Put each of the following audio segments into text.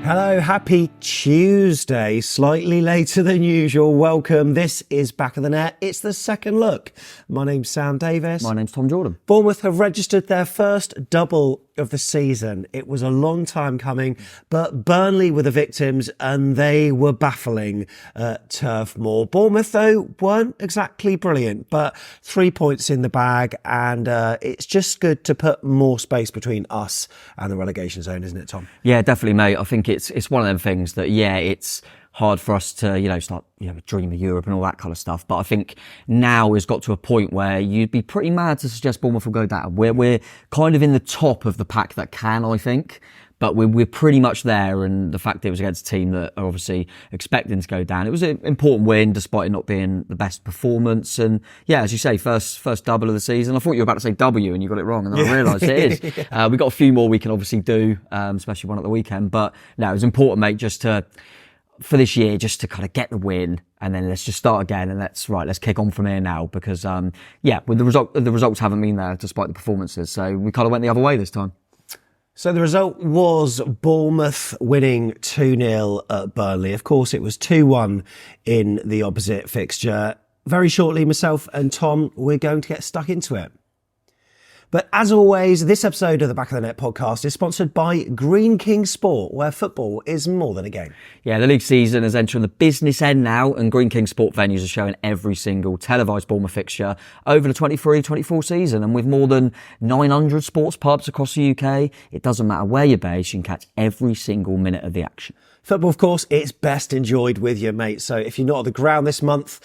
Hello, happy Tuesday, slightly later than usual. Welcome. This is Back of the Net. It's the second look. My name's Sam Davis. My name's Tom Jordan. Bournemouth have registered their first double of the season. It was a long time coming, but Burnley were the victims and they were baffling at Turf Moor. Bournemouth, though, weren't exactly brilliant, but 3 points in the bag, and it's just good to put more space between us and the relegation zone, isn't it, Tom? Yeah, definitely, mate. I think it's one of them things that, it's hard for us to, start, dream of Europe and all that kind of stuff. But I think now it's got to a point where you'd be pretty mad to suggest Bournemouth will go down. We're kind of in the top of the pack that can, I think. But we're pretty much there, and the fact that it was against a team that are obviously expecting to go down. It was an important win, despite it not being the best performance. And yeah, as you say, first double of the season. I thought you were about to say W, and you got it wrong, and then I realised it is. Yeah. We've got a few more we can obviously do, especially one at the weekend. But no, it was important, mate, for this year, just to kind of get the win, and then let's just start again, and let's kick on from here now, because with the results haven't been there despite the performances, so we kind of went the other way this time. So the result was Bournemouth winning 2-0 at Burnley. Of course, it was 2-1 in the opposite fixture. Very shortly, myself and Tom, we're going to get stuck into it. But as always, this episode of the Back of the Net podcast is sponsored by Green King Sport, where football is more than a game. Yeah, the league season is entering the business end now, and Green King Sport venues are showing every single televised Bournemouth fixture over the 23-24 season. And with more than 900 sports pubs across the UK, it doesn't matter where you're based, you can catch every single minute of the action. Football, of course, it's best enjoyed with your mates. So if you're not at the ground this month,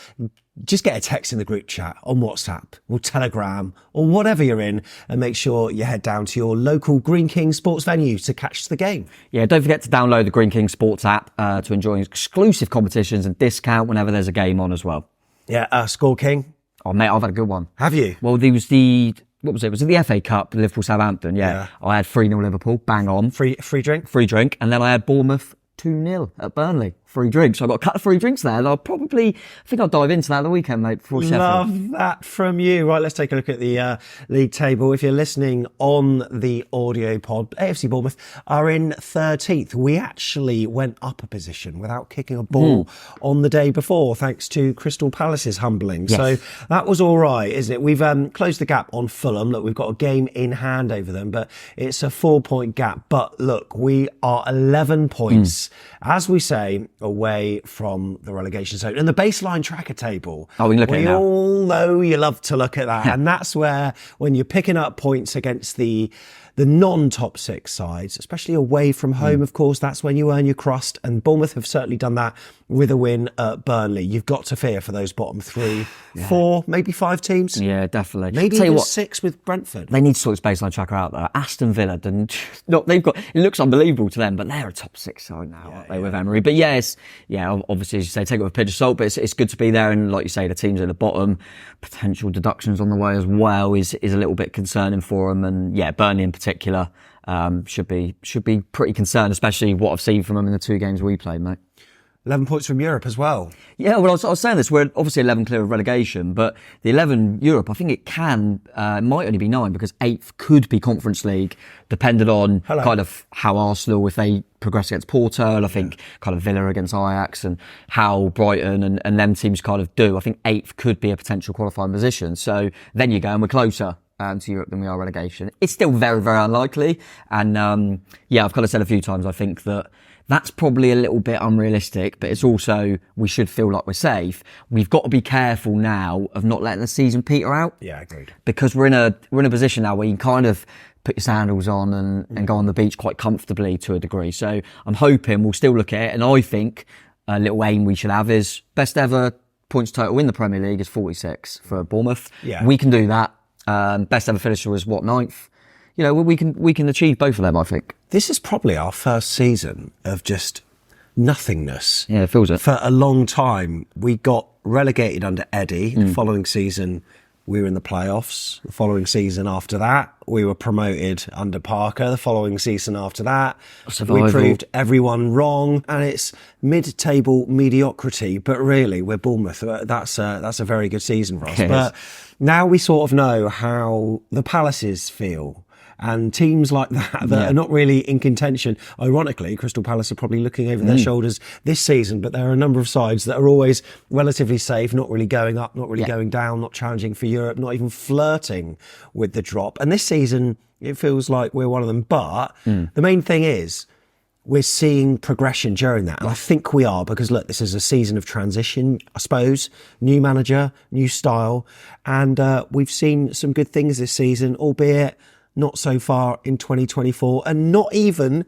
just get a text in the group chat on WhatsApp or Telegram or whatever you're in, and make sure you head down to your local Green King Sports venue to catch the game. Yeah, don't forget to download the Green King Sports app to enjoy exclusive competitions and discount whenever there's a game on as well. Yeah, Score King. Oh, mate, I've had a good one. Have you? Well, there was what was it? Was it the FA Cup, Liverpool-Southampton? Yeah. I had 3-0 Liverpool, bang on. Free drink? Free drink. And then I had Bournemouth 2-0 at Burnley. Free drinks. So I got a couple of free drinks there. And I think I'll dive into that at the weekend, mate, before Sheffield. Love that from you. Right, let's take a look at the league table. If you're listening on the audio pod, AFC Bournemouth are in 13th. We actually went up a position without kicking a ball on the day before, thanks to Crystal Palace's humbling. Yes. So that was all right, isn't it? We've closed the gap on Fulham. Look, we've got a game in hand over them, but it's a 4-point gap. But look, we are 11 points, as we say, away from the relegation zone. And the baseline tracker table, we can look at it now. We all know you love to look at that. And that's where, when you're picking up points against the non-top six sides, especially away from home, of course, that's when you earn your crust. And Bournemouth have certainly done that with a win at Burnley. You've got to fear for those bottom 3, 4, maybe 5 teams. Yeah, definitely. Maybe even 6 with Brentford. They need to sort this baseline tracker out there. Aston Villa, they've got, it looks unbelievable to them, but they're a top 6 side now, aren't they, with Emery? But obviously, as you say, take it with a pinch of salt, but it's good to be there. And like you say, the teams at the bottom, potential deductions on the way as well is a little bit concerning for them. And Burnley in particular should be pretty concerned, especially what I've seen from them in the 2 games we played, mate. 11 points from Europe as well. Yeah, well, I was saying this. We're obviously 11 clear of relegation, but the 11 Europe, I think it might only be 9, because 8th could be Conference League, depending on kind of how Arsenal, if they progress against Porto, and I think kind of Villa against Ajax, and how Brighton and them teams kind of do. I think 8th could be a potential qualifying position. So then you go, and we're closer to Europe than we are relegation. It's still very, very unlikely. And I've kind of said a few times, I think that's probably a little bit unrealistic, but it's also, we should feel like we're safe. We've got to be careful now of not letting the season peter out. Yeah, agreed. Because we're in a position now where you can kind of put your sandals on and go on the beach quite comfortably to a degree. So I'm hoping we'll still look at it. And I think a little aim we should have is best ever points total in the Premier League is 46 for Bournemouth. Yeah. We can do that. Best ever finisher was 9th. We can achieve both of them, I think. This is probably our first season of just nothingness. Yeah, it feels it. For a long time, we got relegated under Eddie. The following season, we were in the playoffs. The following season after that, we were promoted under Parker. The following season after that, we proved everyone wrong. And it's mid-table mediocrity. But really, we're Bournemouth. That's a very good season for us. Yes. But now we sort of know how the Palaces feel. And teams like that are not really in contention. Ironically, Crystal Palace are probably looking over their shoulders this season, but there are a number of sides that are always relatively safe, not really going up, not really going down, not challenging for Europe, not even flirting with the drop. And this season, it feels like we're one of them. But the main thing is, we're seeing progression during that. And I think we are, because look, this is a season of transition, I suppose. New manager, new style. And we've seen some good things this season, albeit not so far in 2024 and not even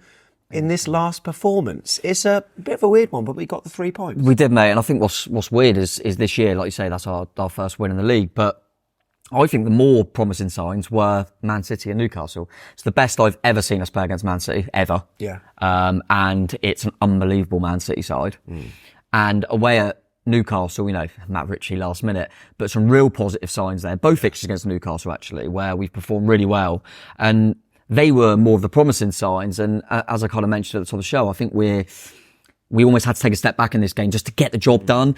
in this last performance. It's a bit of a weird one, but we got the 3 points. We did, mate. And I think what's weird is this year, like you say, that's our first win in the league. But I think the more promising signs were Man City and Newcastle. It's the best I've ever seen us play against Man City, ever. Yeah. And it's an unbelievable Man City side. And away at Newcastle, Matt Ritchie last minute, but some real positive signs there. Both fixtures against Newcastle, actually, where we've performed really well. And they were more of the promising signs. And as I kind of mentioned at the top of the show, I think we almost had to take a step back in this game just to get the job done.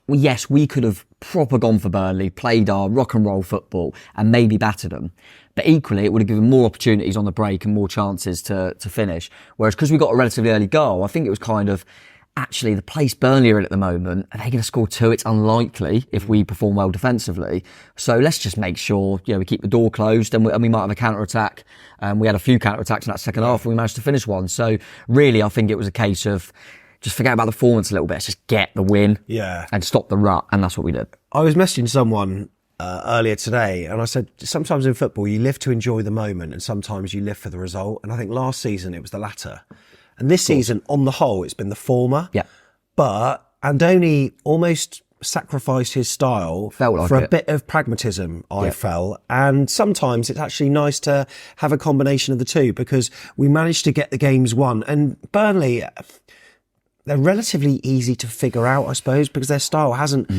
Yes, we could have proper gone for Burnley, played our rock and roll football and maybe battered them. But equally, it would have given more opportunities on the break and more chances to finish. Whereas because we got a relatively early goal, I think it was kind of, actually, the place Burnley are in at the moment, are they going to score 2? It's unlikely if we perform well defensively. So let's just make sure, we keep the door closed and we might have a counter-attack. We had a few counter-attacks in that second half and we managed to finish one. So really, I think it was a case of just forget about the performance a little bit. Let's just get the win and stop the rut. And that's what we did. I was messaging someone earlier today and I said, sometimes in football, you live to enjoy the moment and sometimes you live for the result. And I think last season it was the latter. And this season, on the whole, it's been the former. Yeah. But Andoni almost sacrificed his style for a bit of pragmatism, I felt. And sometimes it's actually nice to have a combination of the two because we managed to get the games won. And Burnley, they're relatively easy to figure out, I suppose, because their style hasn't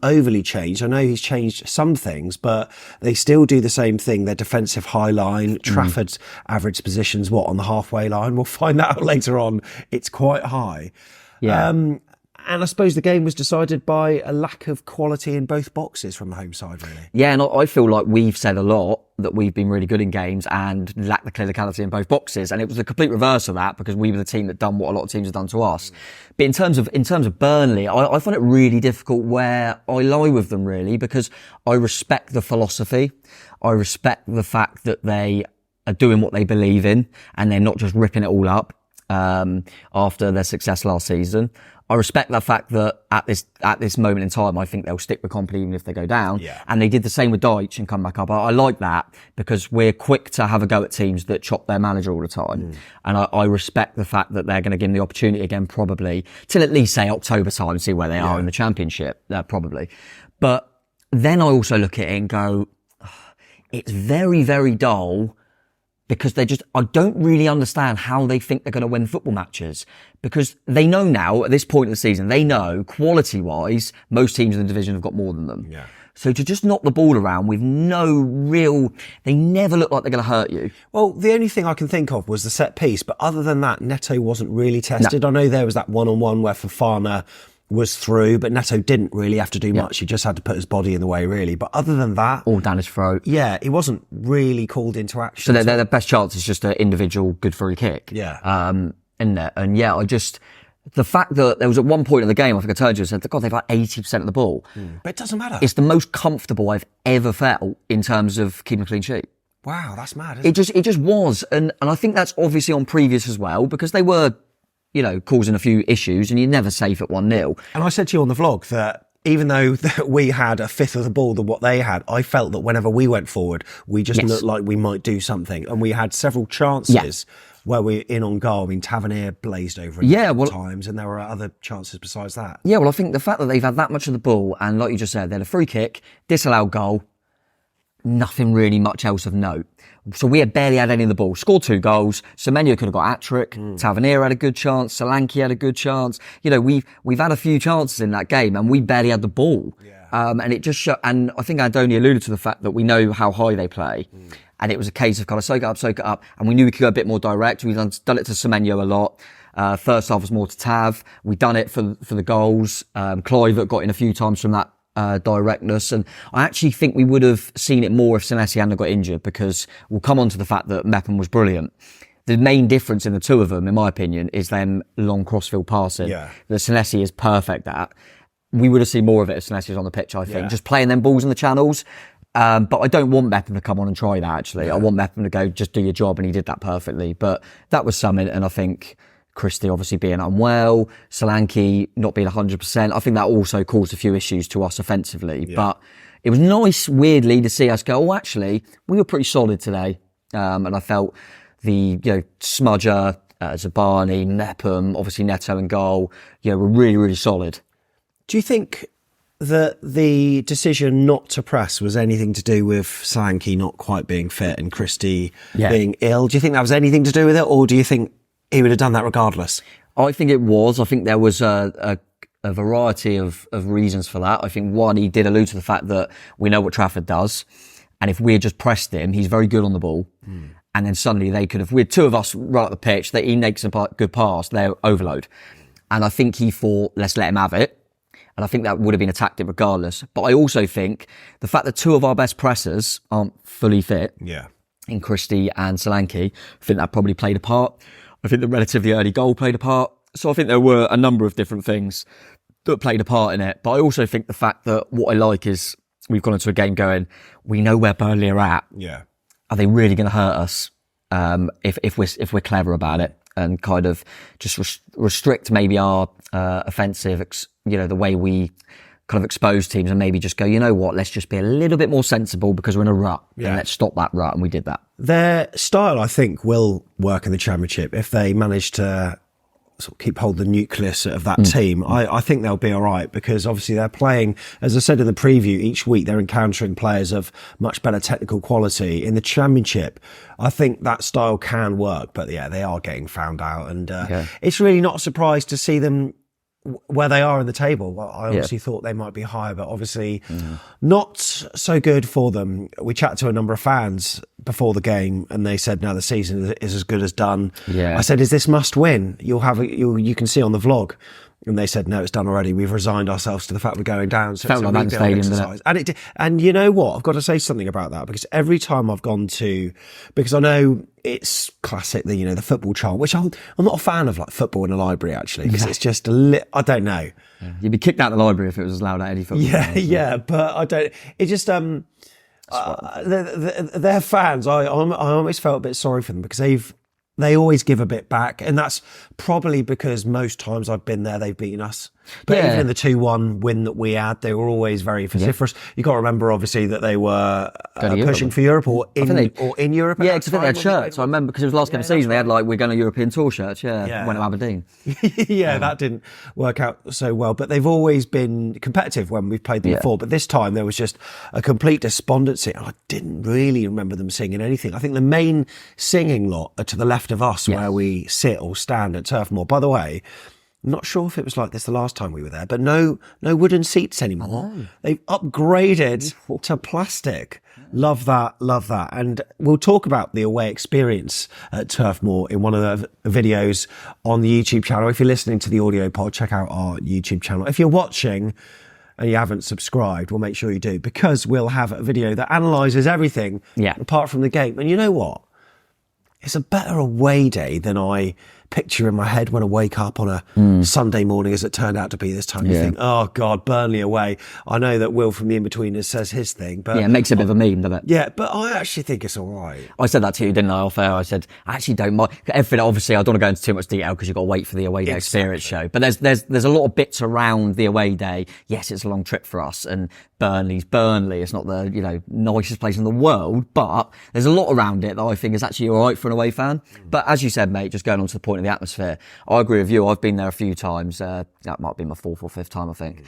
overly changed. I know he's changed some things, but they still do the same thing. Their defensive high line, Trafford's average position's on the halfway line? We'll find that out later on. It's quite high. Yeah. And I suppose the game was decided by a lack of quality in both boxes from the home side, really. Yeah, and I feel like we've said a lot that we've been really good in games and lacked the clinicality in both boxes. And it was the complete reverse of that because we were the team that done what a lot of teams have done to us. But in terms of Burnley, I find it really difficult where I lie with them, really, because I respect the philosophy. I respect the fact that they are doing what they believe in and they're not just ripping it all up after their success last season. I respect the fact that at this moment in time, I think they'll stick with Kompany even if they go down. Yeah. And they did the same with Deitch and come back up. I like that because we're quick to have a go at teams that chop their manager all the time. And I respect the fact that they're going to give them the opportunity again, probably till at least say October time, see where they are in the championship, probably. But then I also look at it and go, it's very, very dull. Because I don't really understand how they think they're going to win football matches. Because they know now, at this point of the season, they know, quality-wise, most teams in the division have got more than them. Yeah. So to just knock the ball around with they never look like they're going to hurt you. Well, the only thing I can think of was the set piece. But other than that, Neto wasn't really tested. No. I know there was that one-on-one where Fofana was through, but Neto didn't really have to do much. He just had to put his body in the way, really. But other than that... all down his throat. Yeah, he wasn't really called into action. So their best chance is just an individual good free kick. Yeah. In there. And yeah, the fact that there was at one point in the game, I think I told you, I said, God, they've had 80% of the ball. But it doesn't matter. It's the most comfortable I've ever felt in terms of keeping a clean sheet. Wow, that's mad, isn't it? It just was. And I think that's obviously on previous as well, because they were, causing a few issues and you're never safe at 1-0. And I said to you on the vlog that even though we had a fifth of the ball than what they had, I felt that whenever we went forward, we just looked like we might do something. And we had several chances where we're in on goal. I mean, Tavernier blazed over times, and there were other chances besides that. Yeah, well, I think the fact that they've had that much of the ball, and like you just said, they had a free kick, disallowed goal, nothing really much else of note. So we had barely had any of the ball. Scored 2 goals. Semenyo could have got hat-trick. Tavernier had a good chance. Solanke had a good chance. We've had a few chances in that game and we barely had the ball. Yeah. And it just and I think Andoni alluded to the fact that we know how high they play. And it was a case of kind of soak it up. And we knew we could go a bit more direct. We've done it to Semenyo a lot. First half was more to Tav. We've done it for the goals. Clive got in a few times from that directness. And I actually think we would have seen it more if Senesi hadn't got injured, because we'll come on to the fact that Mepham was brilliant. The main difference in the two of them, in my opinion, is them long crossfield passing that Senesi is perfect at. We would have seen more of it if Senesi was on the pitch, I think. Just playing them balls in the channels. But I don't want Mepham to come on and try that, actually. I want Mepham to go, just do your job, and he did that perfectly. But that was something, and I think Christie obviously being unwell, Solanke not being 100%, I think that also caused a few issues to us offensively. But it was nice, weirdly, to see us go, oh, actually, we were pretty solid today. And I felt the, Smudger, Zabani, Mepham, obviously Neto and goal, were really, really solid. Do you think that the decision not to press was anything to do with Solanke not quite being fit and Christie being ill? Do you think that was anything to do with it, or do you think he would have done that regardless? I think it was. I think there was a variety of reasons for that. I think one, he did allude to the fact that we know what Trafford does, and if we had just pressed him, he's very good on the ball. And then suddenly they could have, with two of us right up the pitch, that he makes a good pass, they're overload. And I think he thought, let's let him have it. And I think that would have been a tactic regardless. But I also think the fact that two of our best pressers aren't fully fit, in Christie and Solanke, I think that probably played a part. I think the relatively early goal played a part. So I think there were a number of different things that played a part in it. But I also think the fact that what I like is we've gone into a game going, we know where Burnley are at. Are they really going to hurt us if we're clever about it, and kind of just restrict maybe our offensive, the way we kind of expose teams, and maybe just go, you know what, let's just be a little bit more sensible because we're in a rut, and let's stop that rut, and we did that. Their style, I think, will work in the Championship if they manage to sort of keep hold of the nucleus of that team. I think they'll be all right, because obviously they're playing, as I said in the preview, each week they're encountering players of much better technical quality. In the Championship, I think that style can work, but they are getting found out, and it's really not a surprise to see them where they are in the table. Well, I obviously thought they might be higher, but obviously not so good for them. We chatted to a number of fans before the game, and they said, no, the season is as good as done. I said, is this must win? You can see on the vlog. And they said, no, it's done already. We've resigned ourselves to the fact we're going down. So felt like Man Stadium, didn't it? And you know what? I've got to say something about that, because every time I've gone to, because I know it's classic, the football chant, which I'm not a fan of, like football in a library, actually, because it's just I don't know. You'd be kicked out of the library if it was allowed at any football. But I don't, it just, their fans, I almost felt a bit sorry for them, because they always give a bit back, and that's probably because most times I've been there, they've beaten us. But even in the 2-1 win that we had, they were always very vociferous. You got to remember, obviously, that they were pushing for Europe, or in Europe. Yeah, because I think they had shirts. I remember, because it was last game of the season, they had we're going to European tour shirts. Went to Aberdeen. That didn't work out so well. But they've always been competitive when we've played them before. But this time there was just a complete despondency. I didn't really remember them singing anything. I think the main singing lot are to the left of us, where we sit or stand at Turf Moor. By the way, I'm not sure if it was like this the last time we were there, but no wooden seats anymore. They've upgraded to plastic. Love that. And we'll talk about the away experience at Turf Moor in one of the videos on the YouTube channel. If you're listening to the audio pod, check out our YouTube channel. If you're watching and you haven't subscribed, we'll make sure you do, because we'll have a video that analyses everything apart from the game. And you know what? It's a better away day than I picture in my head when I wake up on a Sunday morning, as it turned out to be this time. You think, oh God, Burnley away. I know that Will from the In-Betweeners says his thing, but it makes a bit of a meme, doesn't it? Yeah, but I actually think it's all right. I said that to you, didn't I, off air? I said, I actually don't mind. Everything, obviously, I don't want to go into too much detail because you've got to wait for the away day experience show. But there's a lot of bits around the away day. Yes, it's a long trip for us, and Burnley's Burnley. It's not the nicest place in the world, but there's a lot around it that I think is actually all right for an away fan. But as you said, mate, just going on to the point of the atmosphere, I agree with you. I've been there a few times. That might be my 4th or 5th time, I think.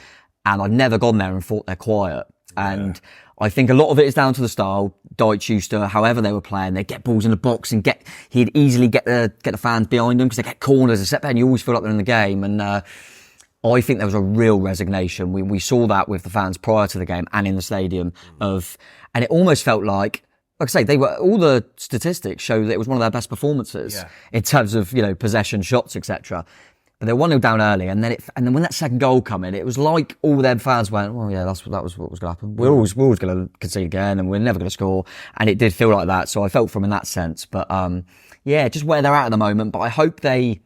And I've never gone there and thought they're quiet. And I think a lot of it is down to the style. Deitch used to, however they were playing, they'd get balls in the box and he'd easily get the fans behind them, because they get corners, a and you always feel like they're in the game. And I think there was a real resignation. We saw that with the fans prior to the game and in the stadium and it almost felt like I say, all the statistics show that it was one of their best performances in terms of, possession, shots, etc. But they were 1-0 down early, and then when that second goal came in, it was like all them fans went, well, yeah, that was what was going to happen. We're always going to concede again, and we're never going to score. And it did feel like that, so I felt for them in that sense. But yeah, just where they're at the moment. But I hope they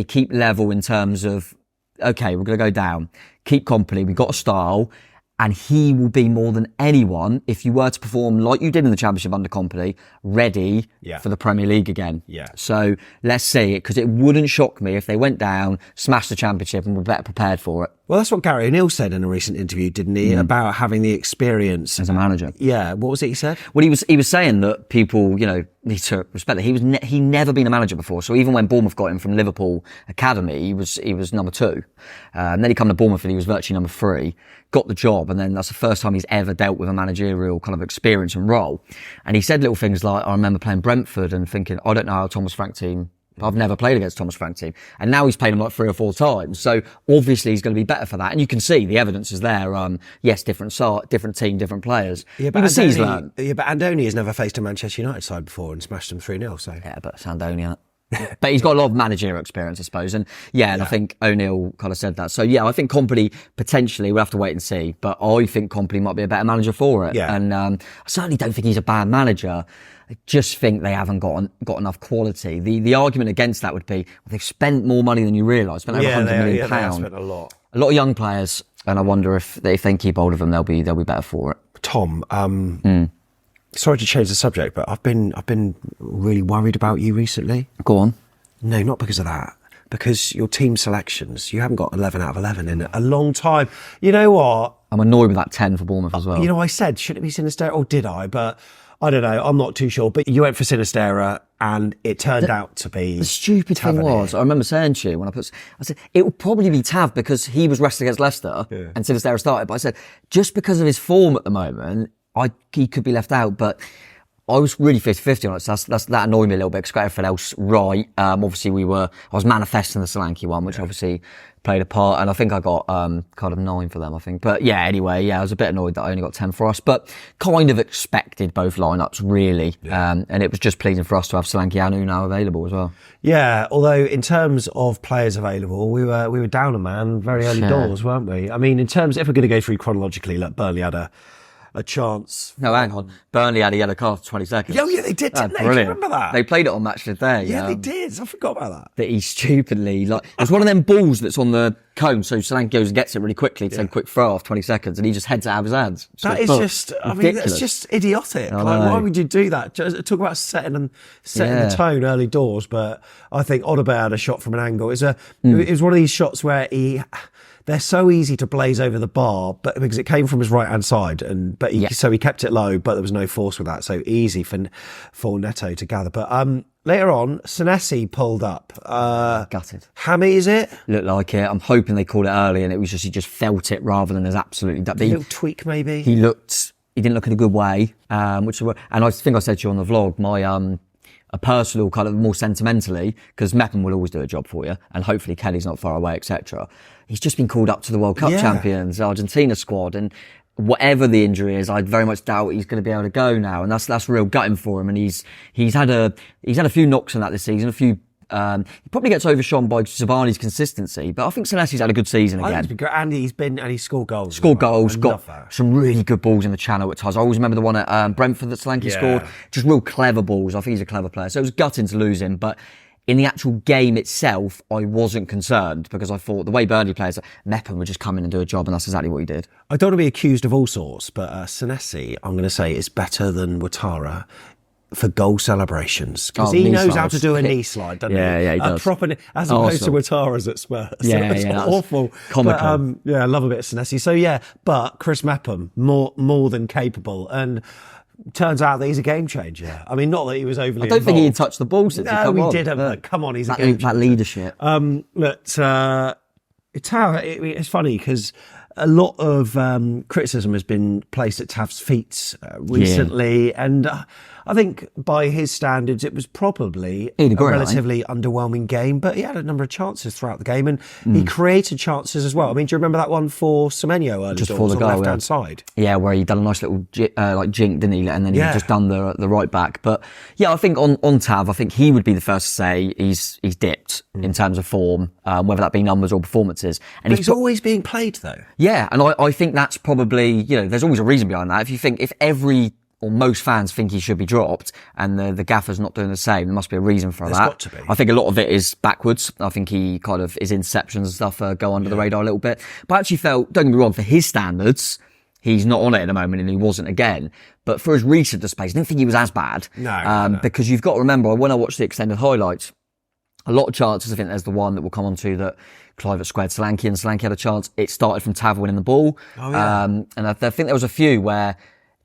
keep level in terms of, okay, we're going to go down. Keep Kompany. We've got a style. And he will be more than anyone, if you were to perform like you did in the Championship under Kompany, ready for the Premier League again. Yeah. So let's see it, because it wouldn't shock me if they went down, smashed the Championship, and were better prepared for it. Well, that's what Gary O'Neill said in a recent interview, didn't he? About having the experience As a manager. Yeah. What was it he said? Well, he was saying that people, need to respect that he never been a manager before. So even when Bournemouth got him from Liverpool Academy, he was number 2. Then he came to Bournemouth and he was virtually number 3. Got the job, and then that's the first time he's ever dealt with a managerial kind of experience and role. And he said little things like, I remember playing Brentford and thinking, I don't know how Thomas Frank team. I've never played against Thomas Frank team. And now he's played him like 3 or 4 times. So obviously he's going to be better for that. And you can see the evidence is there. Yes, different team, different players. Yeah, but Andoni has never faced a Manchester United side before and smashed them 3-0. So yeah, but it's Andoni. But he's got a lot of managerial experience, I suppose. And and I think O'Neill kind of said that. So yeah, I think Kompany potentially, we'll have to wait and see. But I think Kompany might be a better manager for it. Yeah. And I certainly don't think he's a bad manager. I just think they haven't got enough quality. The argument against that would be, well, they've spent more money than you realise. Spent over £100 million. They have spent a lot. A lot of young players, and I wonder if they keep hold of them, they'll be better for it. Tom, sorry to change the subject, but I've been really worried about you recently. Go on. No, not because of that. Because your team selections, you haven't got 11 out of 11 in a long time. You know what? I'm annoyed with that 10 for Bournemouth as well. You know, I said, should it be Sinistera, or did I? But I don't know. I'm not too sure. But you went for Sinistera, and it turned out to be the stupid Tavernier. thing was, I remember saying to you I said it would probably be Tav because he was rested against Leicester and Sinistera started. But I said just because of his form at the moment, he could be left out. But I was really 50-50 on it. So that annoyed me a little bit because got everything else right. Obviously I was manifesting the Solanke one, which obviously played a part. And I think I got, kind of 9 for them, I think. But yeah, anyway, I was a bit annoyed that I only got 10 for us, but kind of expected both lineups really. Yeah. And it was just pleasing for us to have Solanke and Anu now available as well. Yeah. Although in terms of players available, we were down a man very early doors, weren't we? I mean, in terms, if we're going to go through chronologically, look, Burnley had a chance. No, hang on. Burnley had a yellow card for 20 seconds. Oh, yeah, they did, didn't they? Brilliant. Do you remember that? They played it on Match of the Day. Yeah, they did. I forgot about that. That he stupidly, it was one of them balls that's on the cone, so Solanke goes and gets it really quickly to take a quick throw off 20 seconds, and he just heads it out of his hands. That is just, I mean, that's just idiotic. Why would you do that? Talk about setting the tone early doors, but I think Odegaard had a shot from an angle. It was one of these shots where they're so easy to blaze over the bar, but because it came from his right hand side, so he kept it low, but there was no force with that, so easy for Neto to gather. But later on, Senesi pulled up. Gutted. Hammy, is it? Looked like it. I'm hoping they called it early, and it was he just felt it rather than as absolutely. A little tweak, maybe. He didn't look in a good way, and I think I said to you on the vlog, my a personal kind of more sentimentally, because Mepham will always do a job for you, and hopefully Kelly's not far away, etc. He's just been called up to the World Cup champions, Argentina squad, and whatever the injury is, I very much doubt he's going to be able to go now, and that's real gutting for him. And he's had a few knocks on that this season, he probably gets overshone by Zabani's consistency, but I think Senesi's had a good season again. He's been great, and he's scored goals. Got some really good balls in the channel at times. I always remember the one at Brentford that Solanke scored. Just real clever balls. I think he's a clever player. So it was gutting to lose him, but in the actual game itself, I wasn't concerned because I thought the way Burnley plays, Mepham would just come in and do a job, and that's exactly what he did. I don't want to be accused of all sorts, but Senesi, I'm going to say, is better than Ouattara for goal celebrations, because he knows how to do a knee slide, doesn't he? Yeah, he does. Proper, as opposed to Ouattara's at Spurs. It's awful. Comical. But, I love a bit of Senesi. So but Chris Mepham, more than capable, and turns out that he's a game changer. I mean, not that he was overly I don't think involved. he had touched the ball since he come on. He didn't. But come on, he's a game changer. That leadership. It's funny because a lot of criticism has been placed at Tav's feet recently, and I think by his standards, it was probably He'd a agree, relatively underwhelming game, but he had a number of chances throughout the game, and he created chances as well. I mean, do you remember that one for Semenyo early Just doors before the on goal, the left-hand side? Yeah, where he done a nice little jink, didn't he? And then he just done the right back. But yeah, I think on Tav, I think he would be the first to say he's dipped in terms of form, whether that be numbers or performances. And But he's always being played, though. Yeah, and I think that's probably, there's always a reason behind that. If every or most fans think he should be dropped and the gaffer's not doing the same, there must be a reason for There's that. got to be. I think a lot of it is backwards. I think he kind of, his interceptions and stuff go under the radar a little bit. But I actually felt, don't get me wrong, for his standards, he's not on it at the moment and he wasn't again. But for his recent displays, I didn't think he was as bad. No. Because you've got to remember, when I watched the extended highlights, a lot of chances, I think there's the one that we'll come on to that Clive squared Solanke and Solanke had a chance. It started from Tav winning the ball. Oh, yeah. And I think there was a few where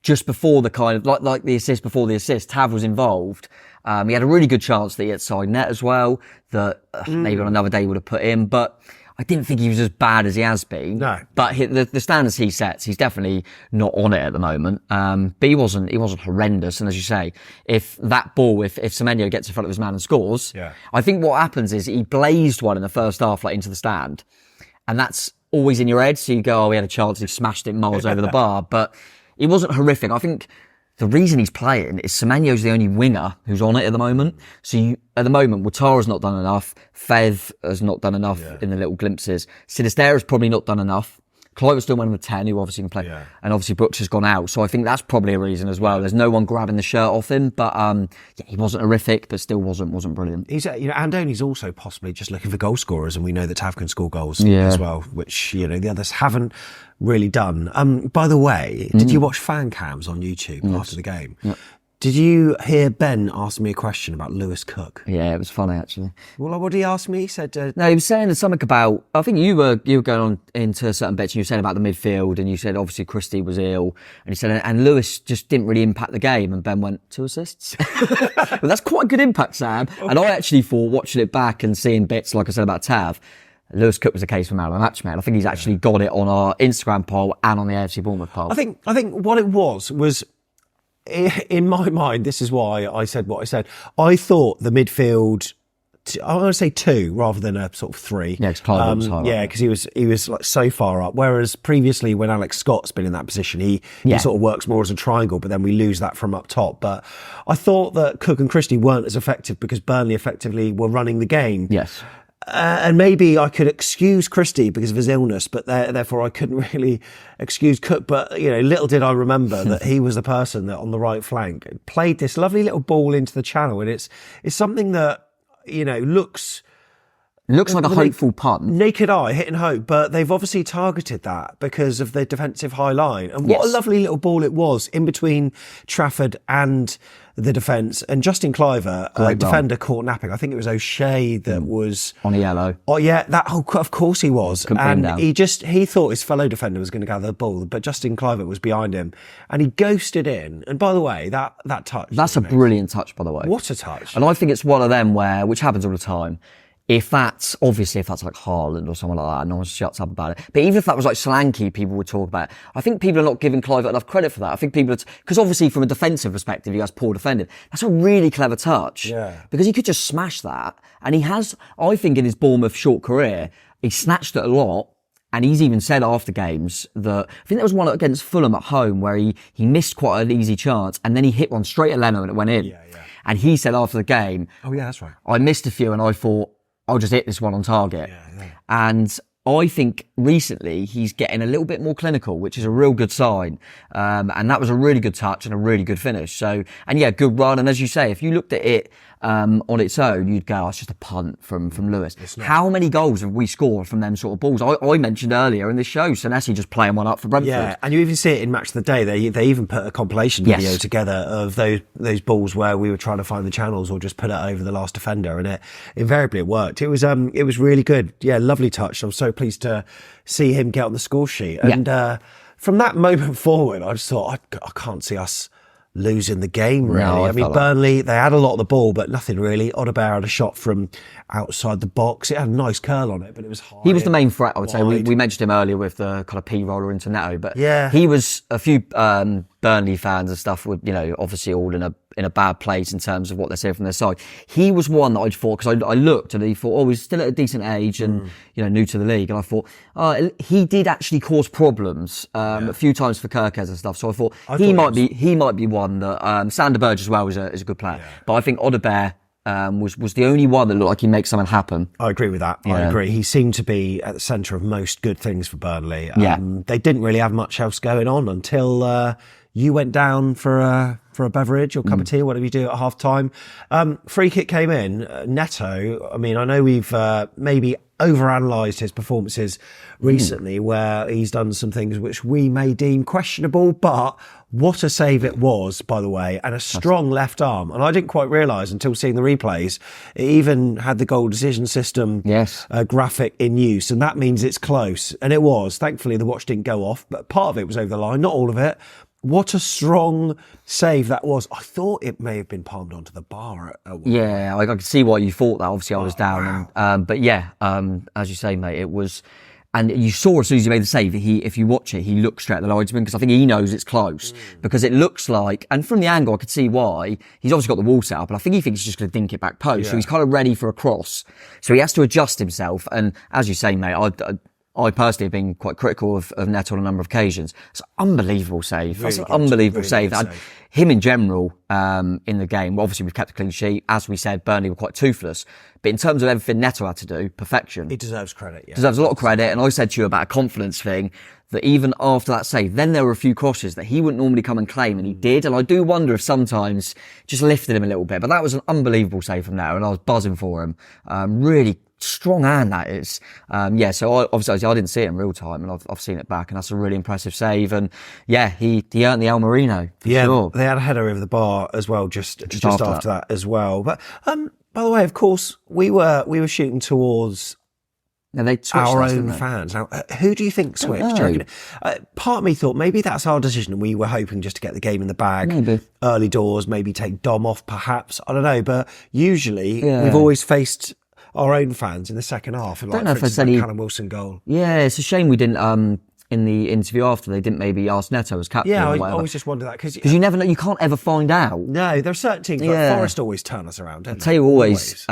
just before the kind of, like the assist before the assist, Tav was involved. He had a really good chance that he had side net as well, that maybe on another day he would have put in. But I didn't think he was as bad as he has been. No. But the standards he sets, he's definitely not on it at the moment. But he wasn't horrendous. And as you say, if that ball, if Semenyo gets in front of his man and scores, I think what happens is he blazed one in the first half, like into the stand. And that's always in your head. So you go, oh, he had a chance, he smashed it miles over the bar. But it wasn't horrific. I think the reason he's playing is Semenyo's the only winger who's on it at the moment. So at the moment, Ouattara's not done enough. Fev has not done enough in the little glimpses. Sinistera's probably not done enough. Clive was still one of the 10 who obviously can play. Yeah. And obviously Brooks has gone out. So I think that's probably a reason as well. There's no one grabbing the shirt off him. But he wasn't horrific, but still wasn't brilliant. He's Andoni's also possibly just looking for goal scorers, and we know that Tav can score goals as well, which the others haven't really done. By the way, did you watch fan cams on YouTube after the game? Yep. Did you hear Ben ask me a question about Lewis Cook? Yeah, it was funny actually. Well, what did he ask me? He said, no, he was saying something about, I think you were going on into certain bits and you were saying about the midfield and you said obviously Christie was ill and he said, and Lewis just didn't really impact the game, and Ben went, 2 assists? Well, that's quite a good impact, Sam. Okay. And I actually thought, watching it back and seeing bits, like I said about Tav, Lewis Cook was a case for man of the match, man. I think he's actually got it on our Instagram poll and on the AFC Bournemouth poll. I think what it was in my mind, this is why I said what I said. I thought the midfield, I want to say 2 rather than a sort of 3. Yeah, because he was like so far up. Whereas previously, when Alex Scott's been in that position, he sort of works more as a triangle, but then we lose that from up top. But I thought that Cook and Christie weren't as effective because Burnley effectively were running the game. Yes. And maybe I could excuse Christie because of his illness, but therefore I couldn't really excuse Cook. But, little did I remember that he was the person that on the right flank played this lovely little ball into the channel. And it's something that, looks like a hopeful punt. Naked eye, hitting hope, but they've obviously targeted that because of their defensive high line. And what a lovely little ball it was in between Trafford and the defence. And Justin Cliver, defender, caught napping. I think it was O'Shea that was on a yellow. Oh yeah, of course he was. And he thought his fellow defender was going to gather the ball, but Justin Cliver was behind him and he ghosted in. And by the way, that touch. That's a brilliant touch, by the way. What a touch. And I think it's one of them which happens all the time. If that's like Haaland or someone like that, no one shuts up about it. But even if that was like Solanke, people would talk about it. I think people are not giving Clive enough credit for that. I think because obviously from a defensive perspective, he has poor defending. That's a really clever touch. Yeah. Because he could just smash that. And he has, I think in his Bournemouth short career, he snatched it a lot. And he's even said after games that, I think there was one against Fulham at home where he missed quite an easy chance and then he hit one straight at Leno and it went in. Yeah. And he said after the game, oh yeah, that's right, I missed a few and I thought, I'll just hit this one on target. Yeah. And I think recently he's getting a little bit more clinical, which is a real good sign. And that was a really good touch and a really good finish. So, and yeah, good run. And as you say, if you looked at it on its own, you'd go, oh, it's just a punt from Lewis. How many goals have we scored from them sort of balls? I mentioned earlier in this show, Senesi just playing one up for Brentford. Yeah, and you even see it in Match of the Day. They even put a compilation video together of those balls where we were trying to find the channels or just put it over the last defender, and invariably it worked. It was really good. Yeah, lovely touch. I'm so pleased to see him get on the score sheet. And from that moment forward, I just thought, I can't see us losing the game, really. No, I mean, Burnley, they had a lot of the ball, but nothing really. Odegaard had a shot from outside the box. It had a nice curl on it, but it was high. He was the main threat, I would say. We mentioned him earlier with the kind of P-roller into Neto, but yeah, he was a few Burnley fans and stuff would, obviously all in a in a bad place in terms of what they're saying from their side. He was one that I thought, because I looked and he thought, he's still at a decent age and, new to the league. And I thought, he did actually cause problems, a few times for Kirkes and stuff. So I thought he might be one that, Sander Burge as well is a good player. Yeah. But I think Odebear, was the only one that looked like he makes something happen. I agree with that. Yeah. I agree. He seemed to be at the centre of most good things for Burnley. Yeah. They didn't really have much else going on until you went down for a beverage or cup of tea, whatever you do at half time. Free kick came in. Neto, I mean, I know we've maybe overanalyzed his performances recently where he's done some things which we may deem questionable, but what a save it was, by the way, and a strong left arm. And I didn't quite realise until seeing the replays, it even had the goal decision system graphic in use, and that means it's close. And it was. Thankfully, the watch didn't go off, but part of it was over the line, not all of it. What a strong save that was. I thought it may have been palmed onto the bar at one Yeah, I could see why you thought that. Obviously, I was down. Wow. But yeah, as you say, mate, it was... And you saw as soon as he made the save, if you watch it, he looks straight at the linesman because I think he knows it's close. Because it looks like, and from the angle, I could see why. He's obviously got the wall set up, and I think he thinks he's just going to dink it back post. Yeah. So he's kind of ready for a cross. So he has to adjust himself. And as you say, mate, I personally have been quite critical of Neto on a number of occasions. It's an unbelievable save. Really That's an unbelievable save. Save. Him in general, in the game, well, obviously we've kept a clean sheet. As we said, Burnley were quite toothless. But in terms of everything Neto had to do, perfection. He deserves credit, yeah. Deserves a lot of credit. And I said to you about a confidence thing, that even after that save, then there were a few crosses that he wouldn't normally come and claim, and he did. And I do wonder if sometimes just lifted him a little bit. But that was an unbelievable save from Neto, and I was buzzing for him. Really strong hand that is. So obviously I didn't see it in real time, and I've seen it back, and that's a really impressive save. And yeah, he earned the El Marino. Sure. They had a header over the bar as well, just after that as well. But by the way, of course, we were shooting towards our own fans. Now, who do you think switched? Do you reckon? Part of me thought maybe that's our decision, and we were hoping just to get the game in the bag. Maybe. Early doors, maybe take Dom off, perhaps. I don't know, but usually we've always faced our own fans in the second half. And I don't know if I said Callum Wilson goal. Yeah, it's a shame we didn't. In the interview after, they didn't maybe ask Neto as captain. Yeah, or I whatever. always just wonder that because you never know. You can't ever find out. No, there are certain teams like Forest always turn us around. Don't I'll tell you, always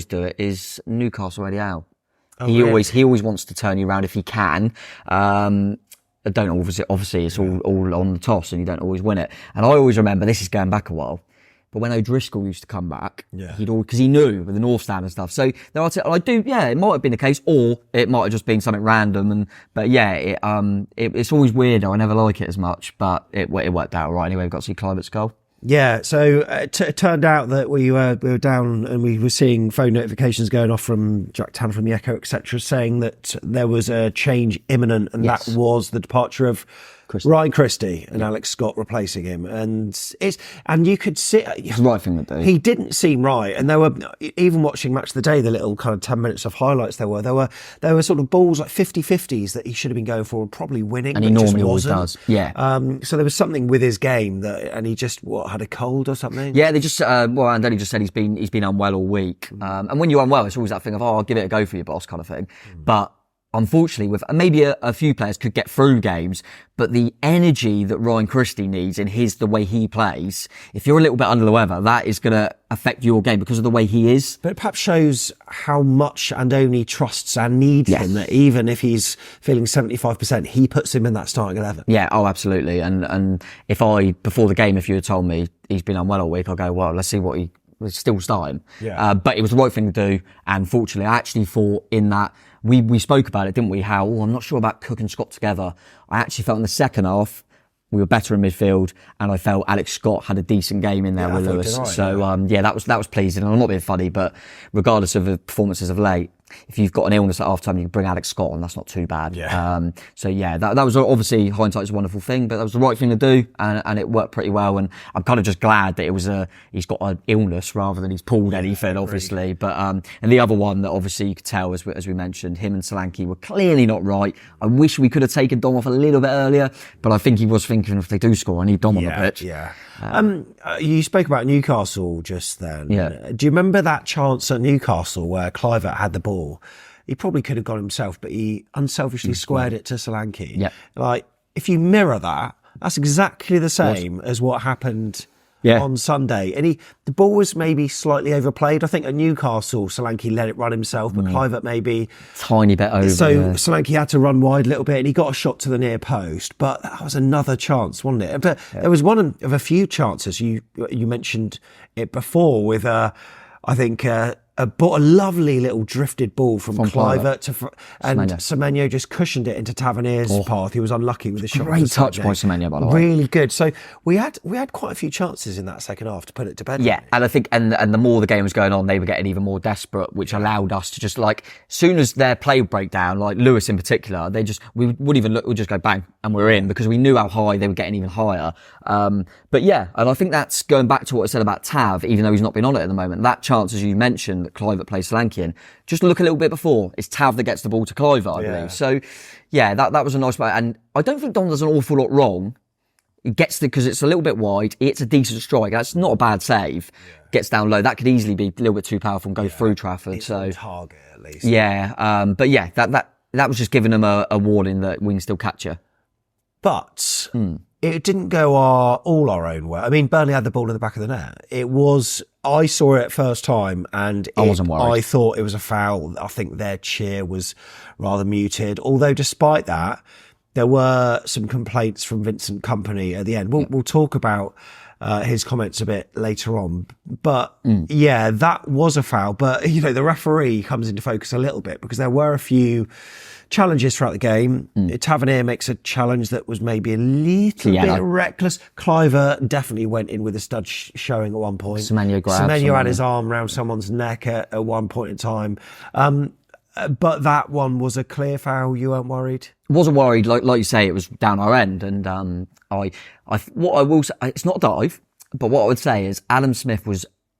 do it. Is Newcastle already out? Oh, he always wants to turn you around if he can. Don't obviously it's all on the toss, and you don't always win it. And I always remember, this is going back a while, but when O'Driscoll used to come back, he'd always, because he knew with the North Stand and stuff. So there are, it might have been the case, or it might have just been something random. It's always weird. I never like it as much, but it worked out all right anyway. We've got to see Clarets' goal. Yeah, so it turned out that we were down, and we were seeing phone notifications going off from Jack Tanner from the Echo, etc., saying that there was a change imminent, and that was the departure of Ryan Christie and Alex Scott replacing him. And you could see it's the right thing to do. He didn't seem right, and there were, even watching Match of the Day, the little kind of 10 minutes of highlights there were sort of balls like 50-50s that he should have been going for and probably winning, and he normally always does. Yeah. So there was something with his game and he just had a cold or something. Yeah, they just Andoni just said he's been unwell all week. And when you're unwell, it's always that thing of I'll give it a go for your boss kind of thing. But unfortunately, with maybe a few players could get through games, but the energy that Ryan Christie needs in the way he plays, if you're a little bit under the weather, that is going to affect your game because of the way he is. But it perhaps shows how much Andoni trusts and needs him, that even if he's feeling 75%, he puts him in that starting 11. Yeah, absolutely. And if before the game, if you had told me he's been unwell all week, I'll go, well, let's see what he was still starting. Yeah. But it was the right thing to do. And fortunately, I actually thought in that, we spoke about it, didn't we? How, I'm not sure about Cook and Scott together. I actually felt in the second half, we were better in midfield, and I felt Alex Scott had a decent game in there with Lewis. That was pleasing. And I'm not being funny, but regardless of the performances of late, if you've got an illness at half time, you can bring Alex Scott on. That's not too bad. Yeah. That was obviously, hindsight is a wonderful thing, but that was the right thing to do, and it worked pretty well. And I'm kind of just glad that he's got an illness rather than he's pulled anything, obviously. Really. But and the other one that obviously you could tell, as we mentioned, him and Solanke were clearly not right. I wish we could have taken Dom off a little bit earlier, but I think he was thinking, if they do score, I need Dom on the pitch. Yeah. You spoke about Newcastle just then. Yeah. Do you remember that chance at Newcastle where Kluivert had the ball? He probably could have gone himself, but he unselfishly squared it to Solanke. Yeah. Like, if you mirror that, that's exactly the same as what happened on Sunday. And the ball was maybe slightly overplayed. I think at Newcastle, Solanke let it run himself, but Kluivert maybe... Tiny bit over. So Solanke had to run wide a little bit, and he got a shot to the near post. But that was another chance, wasn't it? But there was one of a few chances. You mentioned it before with, I think... a lovely little drifted ball from Kluivert and Semenyo just cushioned it into Tavernier's path. He was unlucky with the shot. Great touch by Semenyo, by the way. Really good. So we had quite a few chances in that second half to put it to bed. Yeah, and I think and the more the game was going on, they were getting even more desperate, which allowed us to just like, soon as their play would break down, like Lewis in particular, we wouldn't even look, we'd just go bang and we're in, because we knew how high they were getting even higher. But yeah, and I think that's going back to what I said about Tav, even though he's not been on it at the moment. That chance, as you mentioned, that Kluivert plays Solanke in, just look a little bit before, it's Tav that gets the ball to Kluivert, I believe. So yeah, that was a nice play. And I don't think Don does an awful lot wrong. He gets because it's a little bit wide. It's a decent strike. That's not a bad save. Gets down low. That could easily be a little bit too powerful and go through Trafford. It's on target at least. Yeah. But yeah, that was just giving them a warning that we can still catch you. But it didn't go all our own way. I mean, Burnley had the ball in the back of the net. I saw it first time and I wasn't worried. I thought it was a foul. I think their cheer was rather muted. Although despite that, there were some complaints from Vincent Kompany at the end. We'll talk about his comments a bit later on. But yeah, that was a foul. But, the referee comes into focus a little bit because there were a few challenges throughout the game. Tavernier makes a challenge that was maybe a little bit reckless. Kluivert definitely went in with a stud showing at one point. Semenyo had his arm around someone's neck at one point in time. But that one was a clear foul. You weren't worried? Wasn't worried. Like you say, it was down our end. And what I will say, it's not a dive, but what I would say is Adam Smith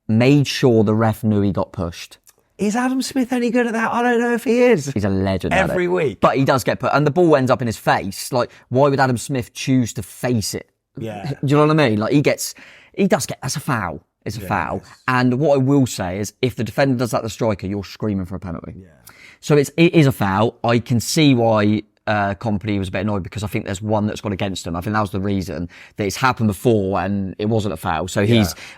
made sure the ref knew he got pushed. Is Adam Smith any good at that? I don't know if he is. He's a legend every week. But he does get put, and the ball ends up in his face. Like, why would Adam Smith choose to face it? Yeah. Do you know what I mean? Like, that's a foul. It's a foul. Yes. And what I will say is, if the defender does that to the striker, you're screaming for a penalty. Yeah. So it is a foul. I can see why Kompany was a bit annoyed, because I think there's one that's gone against him. I think that was the reason that it's happened before and it wasn't a foul. So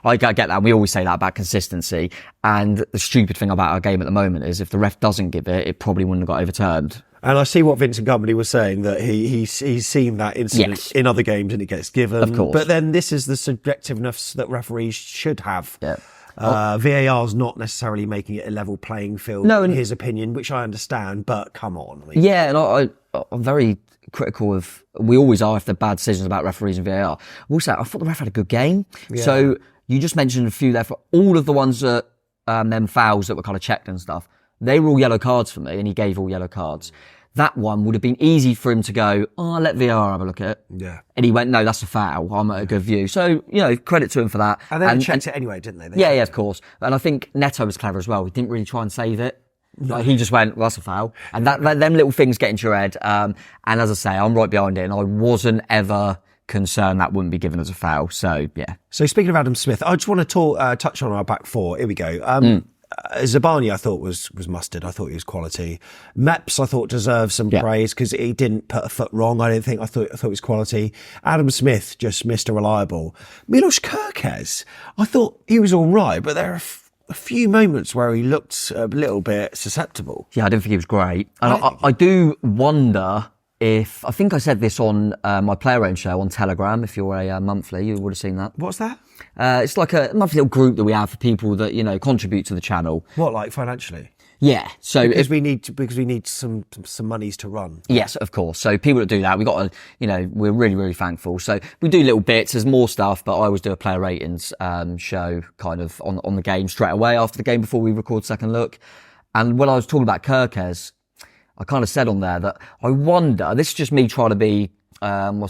I get that. We always say that about consistency. And the stupid thing about our game at the moment is if the ref doesn't give it, it probably wouldn't have got overturned. And I see what Vincent Kompany was saying, that he's seen that incident in other games and it gets given. Of course. But then this is the subjectiveness that referees should have. Yeah. VAR's not necessarily making it a level playing field, in his opinion, which I understand, but come on. I mean, yeah, and I'm very critical of, we always are if they're bad decisions about referees and VAR. I will say, I thought the ref had a good game. Yeah. So you just mentioned a few there. For all of the ones that, them fouls that were kind of checked and stuff, they were all yellow cards for me, and he gave all yellow cards. That one would have been easy for him to go, I'll let VAR have a look at it. Yeah. And he went, no, that's a foul. I'm at a good view. So, credit to him for that. And they checked it anyway, didn't they? Yeah, of course. And I think Neto was clever as well. He didn't really try and save it. No. Like, he just went, well, that's a foul. And them little things get into your head. And as I say, I'm right behind it, and I wasn't ever concerned that wouldn't be given as a foul. So, yeah. So speaking of Adam Smith, I just want to touch on our back four. Here we go. Zabani, I thought was mustard. I thought he was quality. Meps, I thought deserved some praise because he didn't put a foot wrong. I thought he was quality. Adam Smith, just Mr. Reliable. Milos Kerkez, I thought he was all right, but there are a few moments where he looked a little bit susceptible. Yeah, I didn't think he was great. And I do wonder if, I think I said this on my player own show on Telegram. If you're a monthly, you would have seen that. What's that? It's like a monthly little group that we have for people that, contribute to the channel. What, like financially? Yeah. So because we need some monies to run. Yes, of course. So people that do that, we got to, we're really, really thankful. So we do little bits. There's more stuff, but I always do a player ratings show kind of on the game straight away after the game before we record second look. And when I was talking about Kerkez, I kind of said on there that I wonder, this is just me trying to be, kind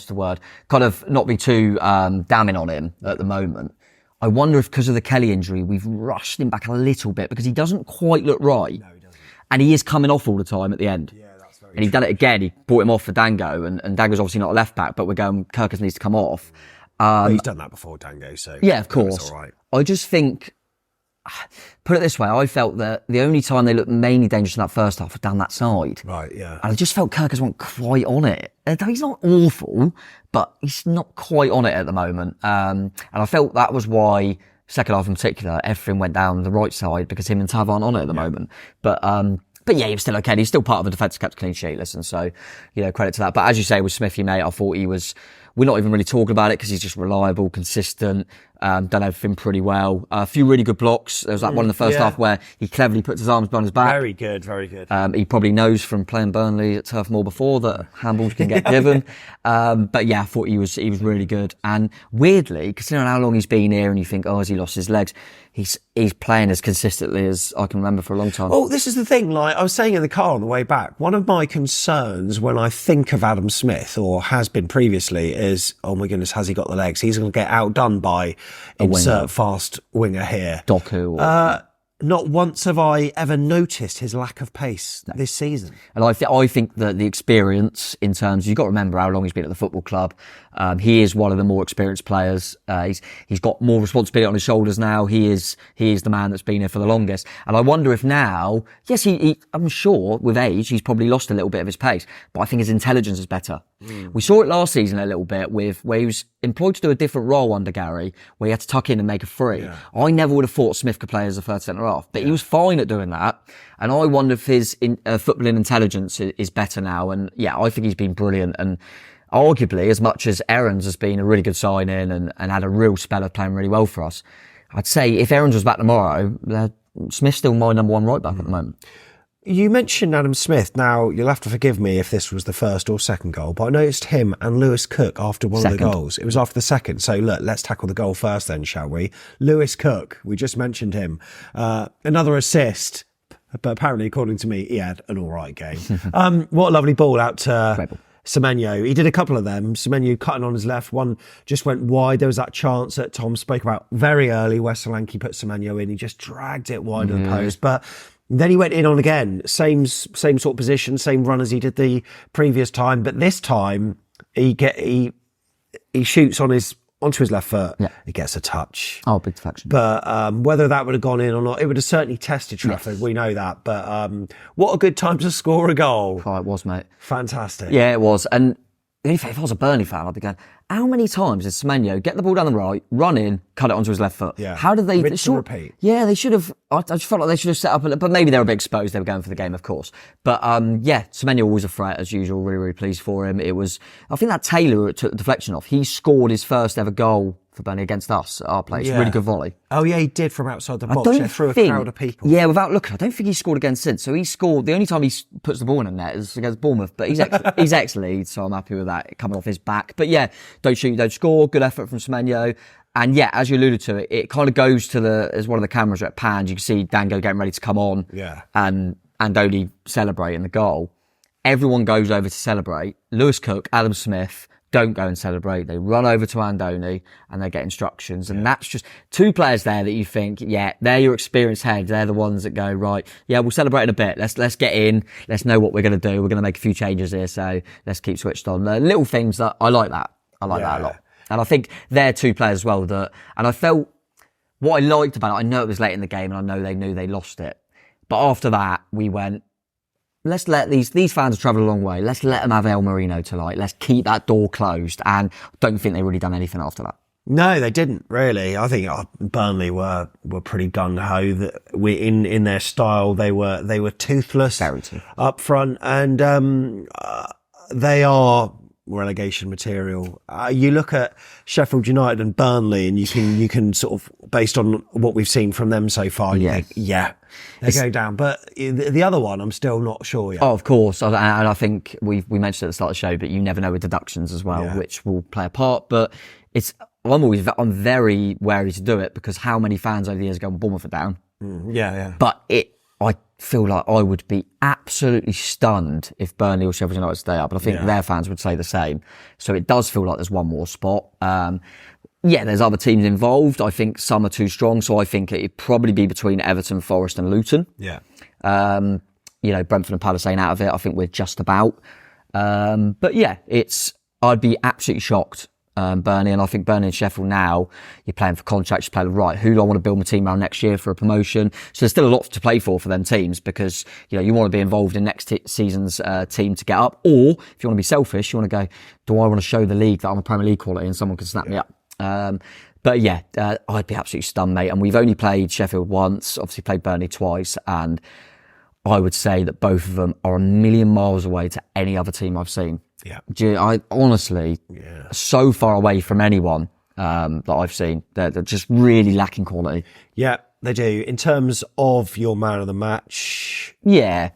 of not be too damning on him at the moment. I wonder if because of the Kelly injury, we've rushed him back a little bit because he doesn't quite look right. No, he doesn't. And he is coming off all the time at the end. Yeah, that's very true. And he's done it again. He brought him off for Dango, and Dango's obviously not a left back, but we're going, Kerkez needs to come off. But he's done that before, Dango, so... Yeah, of course. All right. I just think... Put it this way, I felt that the only time they looked mainly dangerous in that first half was down that side. Right, yeah. And I just felt Kerkez wasn't quite on it. he's not awful, but he's not quite on it at the moment. And I felt that was why second half in particular, everything went down the right side because him and Tav aren't on it at the moment. But yeah, he was still okay. He's still part of the defence, kept clean sheet, listen. So, credit to that. But as you say, with Smithy, mate, I thought we're not even really talking about it because he's just reliable, consistent, done everything pretty well. A few really good blocks. There was that one in the first half where he cleverly puts his arms behind his back. Very good, very good. He probably knows from playing Burnley at Turf Moor before that handballs can get given. But yeah, I thought he was really good. And weirdly, considering how long he's been here and you think, has he lost his legs? He's playing as consistently as I can remember for a long time. Oh, this is the thing. Like I was saying in the car on the way back, one of my concerns when I think of Adam Smith, or has been previously, is, oh my goodness, has he got the legs? He's going to get outdone by insert fast winger here. Doku. Not once have I ever noticed his lack of pace this season. And I think that the experience in terms, you've got to remember how long he's been at the football club. He is one of the more experienced players. He's got more responsibility on his shoulders now. He is the man that's been here for the longest. And I wonder if now, yes, I'm sure with age, he's probably lost a little bit of his pace, but I think his intelligence is better. We saw it last season a little bit where he was employed to do a different role under Gary, where he had to tuck in and make a free. Yeah. I never would have thought Smith could play as a third centre half, but he was fine at doing that. And I wonder if his footballing intelligence is better now. And yeah, I think he's been brilliant. And arguably, as much as Aarons has been a really good sign-in and had a real spell of playing really well for us, I'd say if Aarons was back tomorrow, Smith's still my number one right back at the moment. You mentioned Adam Smith. Now, you'll have to forgive me if this was the first or second goal, but I noticed him and Lewis Cook after one of the goals. It was after the second. So, look, let's tackle the goal first then, shall we? Lewis Cook, we just mentioned him. Another assist, but apparently, according to me, he had an all right game. What a lovely ball out to Semenyo. He did a couple of them. Semenyo cutting on his left. One just went wide. There was that chance that Tom spoke about very early where Solanke put Semenyo in. He just dragged it wide of the post. But then he went in on again. Same sort of position, same run as he did the previous time. But this time he shoots onto his left foot. Yeah. He gets a touch. Oh, big deflection. But whether that would have gone in or not, it would have certainly tested Trafford. Yes. We know that. But what a good time to score a goal. Oh, it was, mate. Fantastic. Yeah, it was. And if I was a Burnley fan, I'd be going, how many times did Semenyo get the ball down the right, run in, cut it onto his left foot? Yeah. How did they... Rinse and repeat. Yeah, they should have... I just felt like they should have set up... But maybe they were a bit exposed. They were going for the game, of course. But yeah, Semenyo always a threat, as usual. Really, really pleased for him. It was... I think that Taylor took the deflection off. He scored his first ever goal for Burnley against us at our place. Yeah. Really good volley. Oh, yeah, he did from outside the box. Through a crowd of people. Yeah, without looking. I don't think he scored again since. So he scored... The only time he puts the ball in the net is against Bournemouth. But he's ex-Leeds, so I'm happy with that coming off his back. But yeah, don't shoot, don't score. Good effort from Semenyo. And yeah, as you alluded to, it kind of goes to as one of the cameras are at panned, you can see Dango getting ready to come on. Yeah. And Andoni celebrating the goal. Everyone goes over to celebrate. Lewis Cook, Adam Smith don't go and celebrate. They run over to Andoni and they get instructions. And that's just two players there that you think, yeah, they're your experienced heads. They're the ones that go, right, yeah, we'll celebrate in a bit. Let's get in. Let's know what we're going to do. We're going to make a few changes here. So let's keep switched on. Little things that I like that. I like that a lot. And I think they're two players as well and I felt what I liked about it, I know it was late in the game and I know they knew they lost it. But after that, we went, let's let these fans have travelled a long way. Let's let them have El Marino tonight. Let's keep that door closed. And I don't think they really done anything after that. No, they didn't really. I think Burnley were pretty gung ho. That in their style, they were toothless up front, and they are relegation material. You look at Sheffield United and Burnley, and you can sort of, based on what we've seen from them so far, you think, yeah, they go down. But the other one, I'm still not sure yet. Oh, of course, and I think we mentioned at the start of the show, but you never know with deductions as well, which will play a part. But I'm very wary to do it because how many fans over the years go and Bournemouth are down? Yeah. But I feel like I would be absolutely stunned if Burnley or Sheffield United stay up. And I think their fans would say the same. So it does feel like there's one more spot. There's other teams involved. I think some are too strong. So I think it'd probably be between Everton, Forest and Luton. Yeah. Brentford and Palace ain't out of it. I think we're just about. But yeah, I'd be absolutely shocked Burnley, and I think Burnley and Sheffield now, you're playing for contracts, you're playing right. Who do I want to build my team around next year for a promotion? So there's still a lot to play for them teams, because you want to be involved in next season's team to get up, or if you want to be selfish, you want to go, do I want to show the league that I'm a Premier League quality and someone can snap me up? But yeah, I'd be absolutely stunned, mate. And we've only played Sheffield once, obviously played Burnley twice, and I would say that both of them are a million miles away to any other team I've seen. Yeah. I honestly, so far away from anyone that I've seen. They're just really lacking quality. Yeah, they do. In terms of your man of the match, yeah,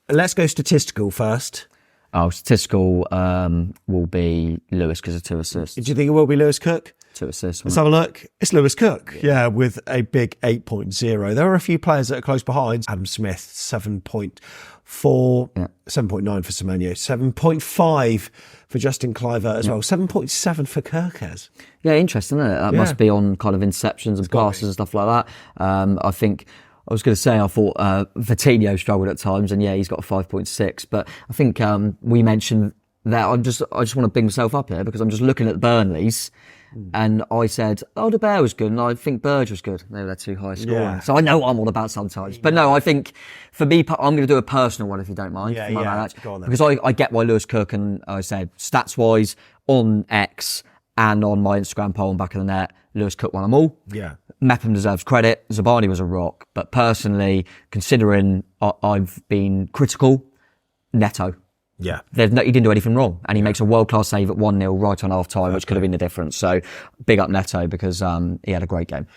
let's go statistical first. Oh, statistical will be Lewis because of 2 assists. Do you think it will be Lewis Cook? 2 assists. Let's have a look. It's Lewis Cook, with a big 8.0. There are a few players that are close behind. Adam Smith, 7.4, 7.9 for Semenyo, 7.5 for Justin Clivert as well, 7.7 for Kirkes. Yeah, interesting, isn't it? That must be on kind of interceptions and passes and stuff like that. I was going to say, I thought Vitinho struggled at times, and he's got a 5.6. But I think we mentioned that I just want to bring myself up here because I'm just looking at Burnley's, and I said, De Bear was good, and I think Burge was good. They were too high scoring. Yeah. So I know what I'm all about sometimes. But no, I think for me, I'm going to do a personal one if you don't mind. Yeah, go on then. Because I get why Lewis Cook, and I said stats-wise on X and on my Instagram poll and back of the net, Lewis Cook won them all. Yeah. Mepham deserves credit. Zabani was a rock. But personally, considering I've been critical, Neto. Yeah. He didn't do anything wrong. And he makes a world-class save at 1-0 right on half-time, which could have been the difference. So big up Neto because he had a great game.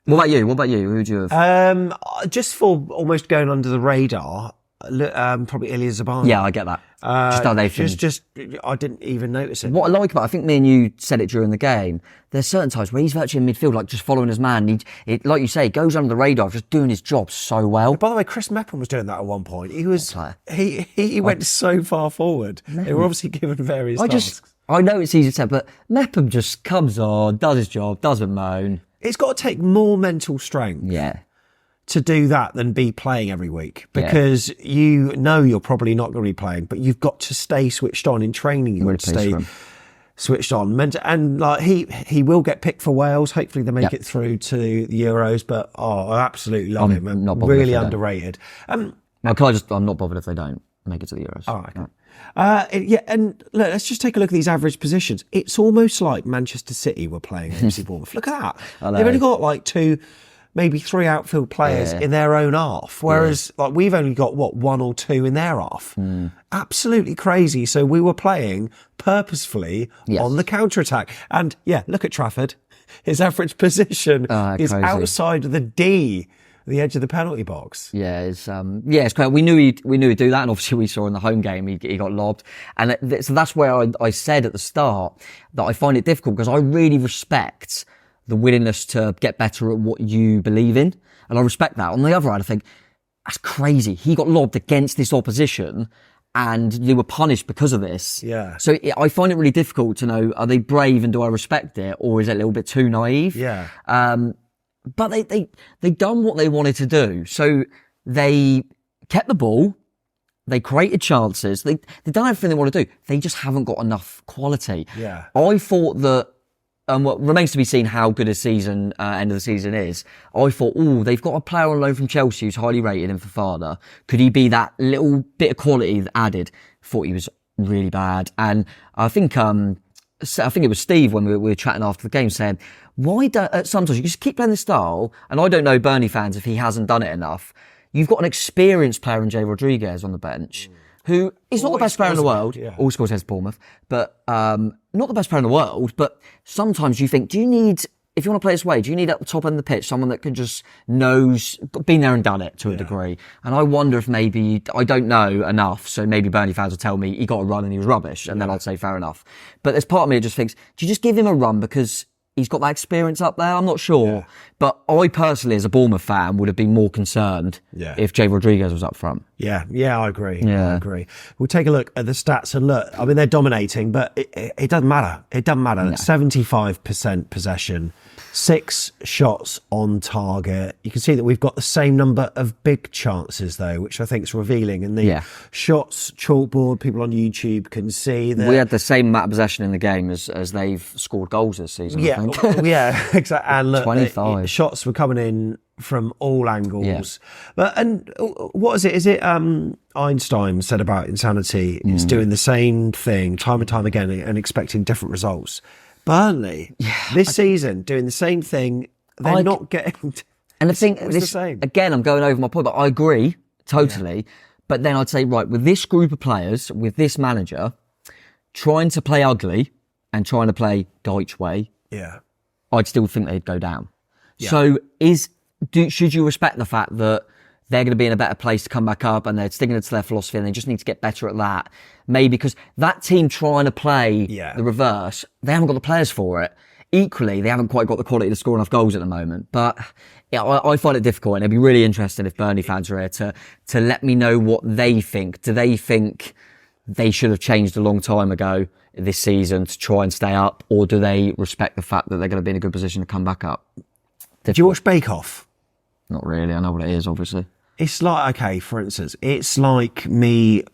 What about you? Who would you have? Just for almost going under the radar, probably Ilya Zabani. Yeah, I get that. I didn't even notice it. What I like about, I think me and you said it during the game, there's certain times where he's virtually in midfield, like just following his man. Like you say, goes under the radar, just doing his job so well. By the way, Chris Mepham was doing that at one point. He went so far forward. They were obviously given various tasks. I know it's easy to say, but Mepham just comes on, does his job, doesn't moan. It's got to take more mental strength. Yeah. To do that than be playing every week, because you're probably not going to be playing, but you've got to stay switched on in training. You've got to stay switched on, and like he will get picked for Wales. Hopefully they make it through to the Euros. But I absolutely love him. I'm not really underrated. I'm not bothered if they don't make it to the Euros. All right. And look, let's just take a look at these average positions. It's almost like Manchester City were playing AFC Bournemouth. Look at that. They've only got like 2, maybe 3 outfield players in their own half, whereas like we've only got 1 or 2 in their half. Absolutely crazy. So we were playing purposefully on the counter attack, and look at Trafford. His average position is crazy. Outside of the D, the edge of the penalty box. It's great. We knew he'd do that, and obviously we saw in the home game he got lobbed, and so that's where I said at the start that I find it difficult because I really respect the willingness to get better at what you believe in. And I respect that. On the other hand, I think that's crazy. He got lobbed against this opposition and they were punished because of this. Yeah. So I find it really difficult to know, are they brave and do I respect it? Or is it a little bit too naive? Yeah. But they done what they wanted to do. So they kept the ball. They created chances. They done everything they want to do. They just haven't got enough quality. Yeah. I thought that, what remains to be seen how good a season, end of the season is. I thought, they've got a player on loan from Chelsea who's highly rated in Fofana. Could he be that little bit of quality added? Thought he was really bad. And I think it was Steve when we were chatting after the game saying, why don't, sometimes you just keep playing this style. And I don't know Burnley fans if he hasn't done it enough. You've got an experienced player in Jay Rodriguez on the bench. Who is not the best player in the world, all scores against Bournemouth, but not the best player in the world, but sometimes you think, if you want to play this way, do you need at the top end of the pitch someone that can just been there and done it to a degree? And I wonder if maybe, I don't know enough, so maybe Burnley fans will tell me he got a run and he was rubbish, and then I'll say fair enough. But there's part of me that just thinks, do you just give him a run because he's got that experience up there. I'm not sure. Yeah. But I personally, as a Bournemouth fan, would have been more concerned if Jay Rodriguez was up front. Yeah, I agree. Yeah. I agree. We'll take a look at the stats and look. I mean, they're dominating, but it doesn't matter. It doesn't matter. 75% possession, 6 shots on target. You can see that we've got the same number of big chances, though, which I think is revealing. And the shots chalkboard, people on YouTube can see that. We had the same amount of possession in the game as they've scored goals this season, I think. Yeah, exactly. And look, 25. Shots were coming in from all angles. And what is it? Is it Einstein said about insanity? It's doing the same thing time and time again and expecting different results. Burnley, this season, doing the same thing. They're not getting... And the thing, the same. Again, I'm going over my point, but I agree totally. Yeah. But then I'd say, right, with this group of players, with this manager, trying to play ugly and trying to play Deitch way, I'd still think they'd go down. Yeah. So should you respect the fact that they're going to be in a better place to come back up and they're sticking to their philosophy and they just need to get better at that? Maybe because that team trying to play the reverse, they haven't got the players for it. Equally, they haven't quite got the quality to score enough goals at the moment. But I find it difficult, and it'd be really interesting if Burnley fans are here to let me know what they think. Do they think they should have changed a long time ago this season to try and stay up, or do they respect the fact that they're going to be in a good position to come back up? Did you watch Bake Off? Not really. I know what it is, obviously. It's like, okay, for instance, it's like me,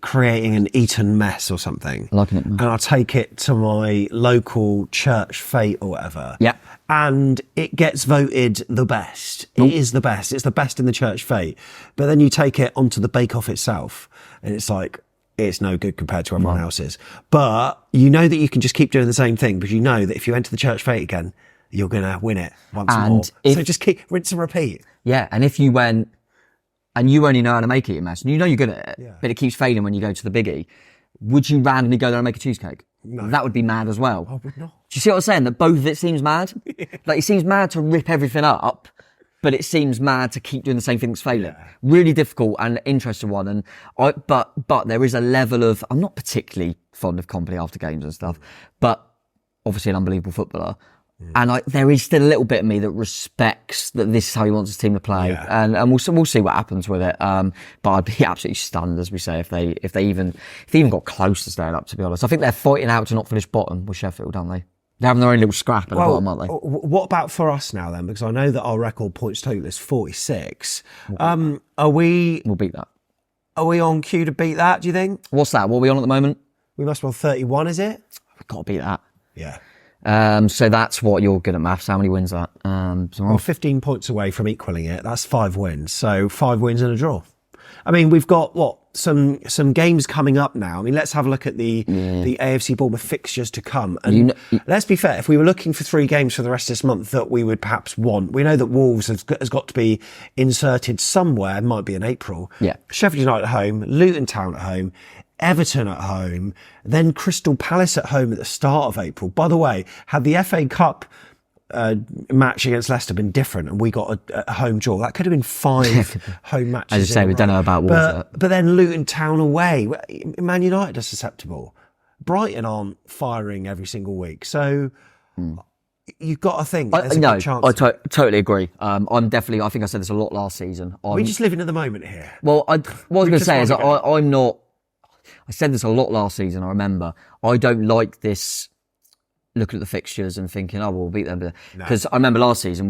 creating an Eton mess or something. Liking it, man. And I'll take it to my local church fete or whatever. Yeah. And it gets voted the best. It is the best. It's the best in the church fete. But then you take it onto the Bake Off itself, and it's like, it's no good compared to everyone else's. But you know that you can just keep doing the same thing, because you know that if you enter the church fete again, you're going to win it once more. So just keep rinse and repeat. Yeah, and if you went and you only know how to make it, you mess, and you know you're good at it, but it keeps failing when you go to the biggie, would you randomly go there and make a cheesecake? No. That would be mad as well. I would not. Do you see what I'm saying? That both of it seems mad? Like, it seems mad to rip everything up, but it seems mad to keep doing the same thing that's failing. Yeah. Really difficult and interesting one. And but there is a level of, I'm not particularly fond of Kompany after games and stuff, but obviously an unbelievable footballer. And there is still a little bit of me that respects that this is how he wants his team to play, and we'll see what happens with it. But I'd be absolutely stunned, as we say, if they even got close to staying up. To be honest, I think they're fighting out to not finish bottom with Sheffield, aren't they? They're having their own little scrap at the bottom, aren't they? What about for us now then? Because I know that our record points total is 46. We'll beat that. Are we on cue to beat that? Do you think? What's that? What are we on at the moment? We must be on 31. Is it? We've got to beat that. Yeah. So that's what you're good at maths. How many wins that? We're 15 points away from equaling it. That's 5 wins. So 5 wins and a draw. I mean, we've got some games coming up now. I mean, let's have a look at the AFC Bournemouth fixtures to come. And let's be fair, if we were looking for 3 games for the rest of this month that we would perhaps want, we know that Wolves has got to be inserted somewhere. It might be in April. Yeah. Sheffield United at home, Luton Town at home, Everton at home, then Crystal Palace at home at the start of April. By the way, had the FA Cup match against Leicester been different and we got a home draw, that could have been 5 home matches. As you say, we don't know about Wolves. But then Luton Town away. Man United are susceptible. Brighton aren't firing every single week. So you've got to think there's a good chance. I totally agree. I think I said this a lot last season. We're just living in the moment here. What I was going to say is I'm not... I said this a lot last season, I remember. I don't like this looking at the fixtures and thinking, we'll beat them. Because I remember last season,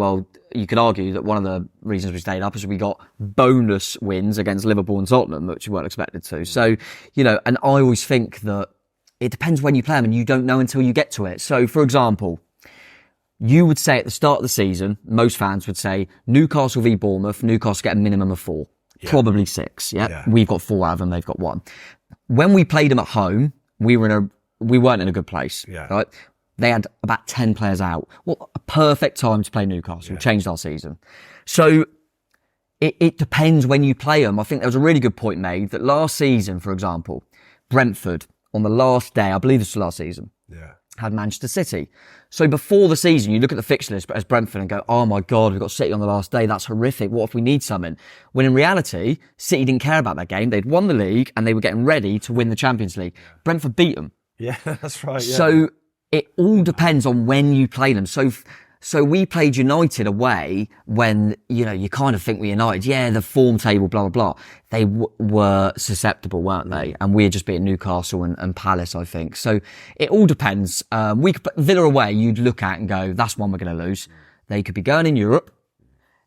you could argue that one of the reasons we stayed up is we got bonus wins against Liverpool and Tottenham, which we weren't expected to. So, and I always think that it depends when you play them and you don't know until you get to it. So, for example, you would say at the start of the season, most fans would say, Newcastle v Bournemouth, Newcastle get a minimum of 4. Yeah. Probably 6, yeah? We've got 4 out of them, they've got 1. When we played them at home, we weren't in a good place, right? They had about 10 players out. Well, a perfect time to play Newcastle. Changed our season. So it depends when you play them. I think there was a really good point made that last season, for example, Brentford, on the last day, I believe this was last season, had Manchester City. So before the season, you look at the fixture list as Brentford and go, oh my God, we've got City on the last day. That's horrific. What if we need something? When in reality, City didn't care about that game. They'd won the league and they were getting ready to win the Champions League. Brentford beat them. Yeah, that's right. Yeah. So It all depends on when you play them. So we played United away when, you kind of think we're United. Yeah, the form table, blah, blah, blah. They were susceptible, weren't they? And we had just beaten Newcastle and Palace, I think. So it all depends. We could put Villa away, you'd look at and go, that's one we're going to lose. They could be going in Europe.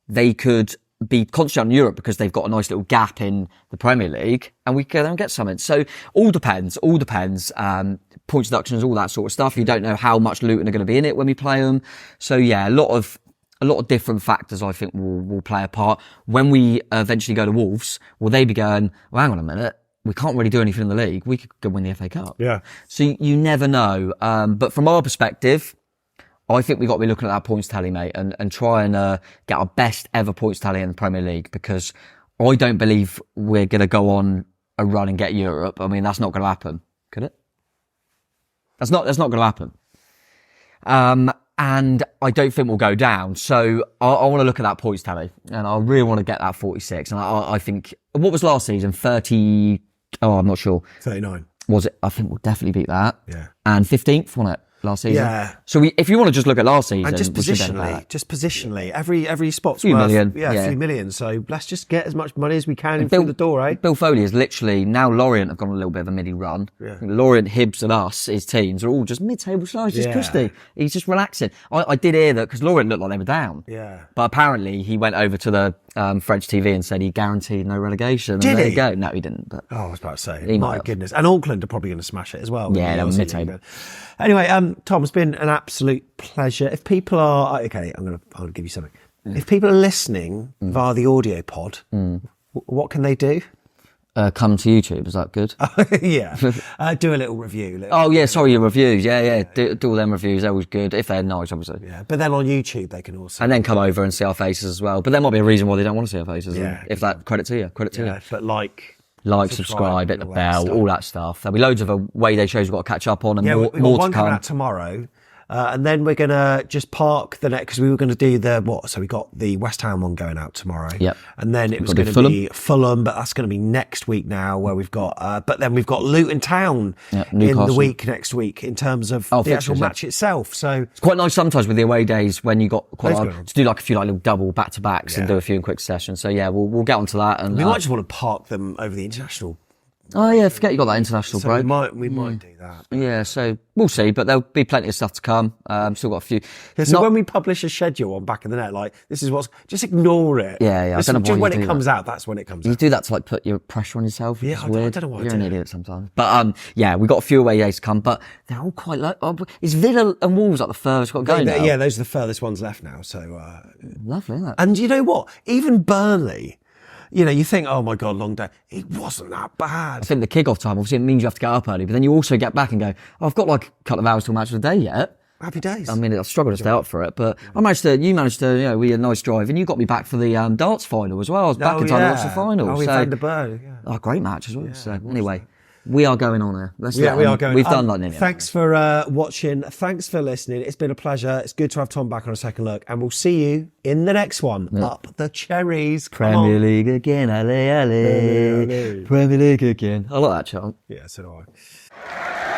They could be concentrating on Europe because they've got a nice little gap in the Premier League, and we go there and get something. So all depends. Points deductions, all that sort of stuff. You don't know how much Luton are going to be in it when we play them. So yeah, a lot of different factors I think will play a part. When we eventually go to Wolves, will they be going, well, hang on a minute, we can't really do anything in the league. We could go win the FA Cup. Yeah. So you never know. But from our perspective, I think we've got to be looking at that points tally, mate, and try and get our best ever points tally in the Premier League, because I don't believe we're going to go on a run and get Europe. I mean, that's not going to happen. Could it? That's not going to happen. And I don't think we'll go down. So I want to look at that points tally, and I really want to get that 46. And I think, what was last season? 30, I'm not sure. 39. Was it? I think we'll definitely beat that. Yeah. And 15th, wasn't it? Last season. Yeah. So if you want to just look at last season, and just positionally, every spot's few worth million, a few million. So let's just get as much money as we can in through the door, eh? Bill Foley is literally, now Lorient have gone a little bit of a midi run. Yeah. Lorient, Hibs and us, his teams, are all just mid-table sides. Just Christie. He's just relaxing. I did hear that because Lorient looked like they were down. Yeah. But apparently he went over to the French TV and said he guaranteed no relegation. Did and there he? you go. No, he didn't. But I was about to say, my goodness. And Auckland are probably going to smash it as well. Yeah, they're mid-table. Anyway, Tom, it's been an absolute pleasure. If people are, okay, I'm going to give you something. If people are listening via the audio pod, what can they do? Come to YouTube, is that good? Yeah. Do a little review. Your reviews. Yeah. Do all them reviews, they're always good, if they're nice, obviously. Yeah, but then on YouTube they can also... And then come over and see our faces as well. But there might be a reason why they don't want to see our faces. Yeah. If that, credit to you. But subscribe, hit the bell, all that stuff. There'll be loads of away day shows we've got to catch up on, and we've got more one to come. Coming out tomorrow. And then we're going to just park the next, because we were going to do so we got the West Ham one going out tomorrow. Yep. And then it was going to be Fulham, but that's going to be next week now, where we've got, but then we've got Luton Town in the week next week in terms of the actual match itself. So it's quite nice sometimes with the away days when you got quite to do like a few little double back-to-backs and do a few in quick sessions. So yeah, we'll get onto that. And we might just want to park them over the international. Oh yeah, forget you got that international break. We might do that. Yeah, so we'll see, but there'll be plenty of stuff to come. Still got a few. So when we publish a schedule on Back of the Net, like this is just ignore it. Yeah. I don't know when it comes out, that's when it comes out. You do that to like put your pressure on yourself. Yeah, I don't know why you're an idiot sometimes. But yeah, we've got a few away days to come, but they're all quite like. Is Villa and Wolves like the furthest we've got going now? Yeah, those are the furthest ones left now. So lovely, isn't it? And you know what? Even Burnley. You think, oh my God, long day. It wasn't that bad. I think the kick-off time, obviously, it means you have to get up early, but then you also get back and go, I've got like a couple of hours till match of the day yet. Happy days. I mean, I struggle to stay up for it, but you managed to, we had a nice drive, and you got me back for the darts final as well. I was back in time to watch the final. Oh, we found the bird. Yeah. Great match as well. So anyway. We are going on here. We are going. We've done that nearly. Thanks for watching. Thanks for listening. It's been a pleasure. It's good to have Tom back on a second look. And we'll see you in the next one. Yep. Up the cherries. Premier League again. Ale, ale. Premier League again. I like that chant. Yeah, so do I.